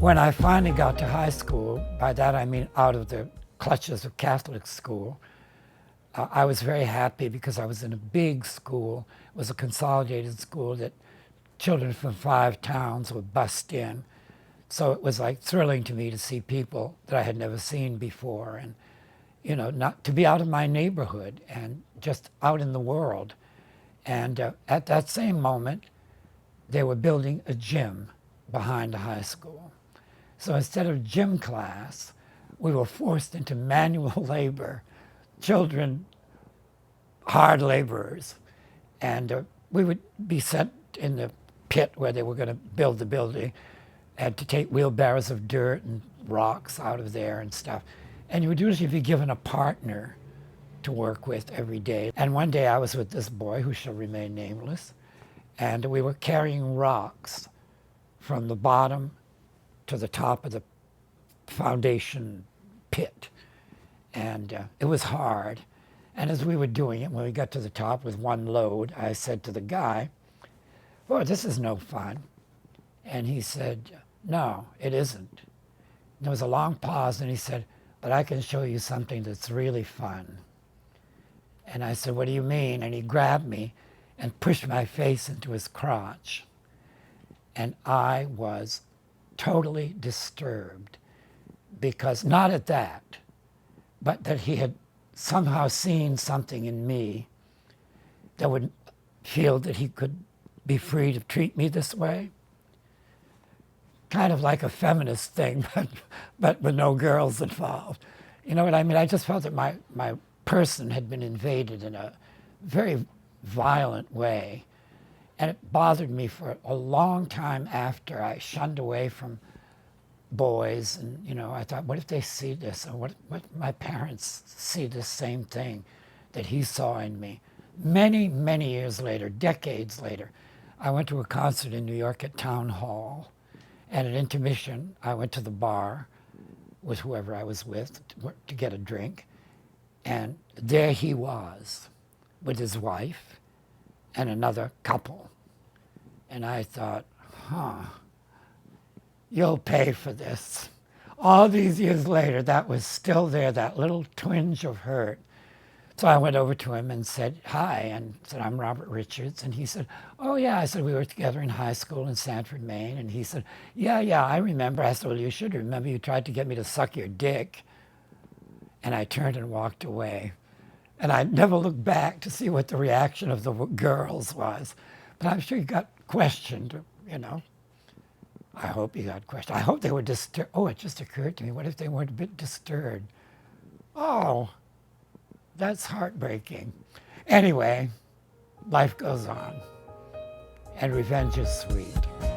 When I finally got to high school, by that I mean out of the clutches of Catholic school, I was very happy because I was in a big school. It was a consolidated school that children from 5 towns would bust in. So it was like thrilling to me to see people that I had never seen before, and not to be out of my neighborhood and just out in the world. And at that same moment, they were building a gym behind the high school. So instead of gym class, we were forced into manual labor, children, hard laborers. And we would be sent in the pit where they were going to build the building and to take wheelbarrows of dirt and rocks out of there and stuff. And you would usually be given a partner to work with every day. And one day I was with this boy who shall remain nameless, and we were carrying rocks from the bottom to the top of the foundation pit. And it was hard. And as we were doing it, when we got to the top with one load, I said to the guy, "Boy, this is no fun." And he said, "No, it isn't." There was a long pause, and he said, "But I can show you something that's really fun." And I said, "What do you mean?" And he grabbed me and pushed my face into his crotch. And I was totally disturbed, because not at that, but that he had somehow seen something in me that would feel that he could be free to treat me this way. Kind of like a feminist thing, but with no girls involved. You know what I mean? I just felt that my person had been invaded in a very violent way. And it bothered me for a long time after. I shunned away from boys, and I thought, what if they see this? Or what if my parents see the same thing that he saw in me? Many, many years later, decades later, I went to a concert in New York at Town Hall. And at intermission, I went to the bar with whoever I was with to get a drink. And there he was with his wife and another couple. And I thought, you'll pay for this. All these years later, that was still there, that little twinge of hurt. So I went over to him and said, "Hi," and said, "I'm Robert Richards." And he said, "Oh, yeah." I said, "We were together in high school in Sanford, Maine." And he said, yeah, I remember." I said, "Well, you should remember. You tried to get me to suck your dick." And I turned and walked away. And I never looked back to see what the reaction of the girls was. But I'm sure he got questioned, I hope he got questioned. I hope they were disturbed. Oh, it just occurred to me. What if they weren't a bit disturbed? Oh, that's heartbreaking. Anyway, life goes on, and revenge is sweet.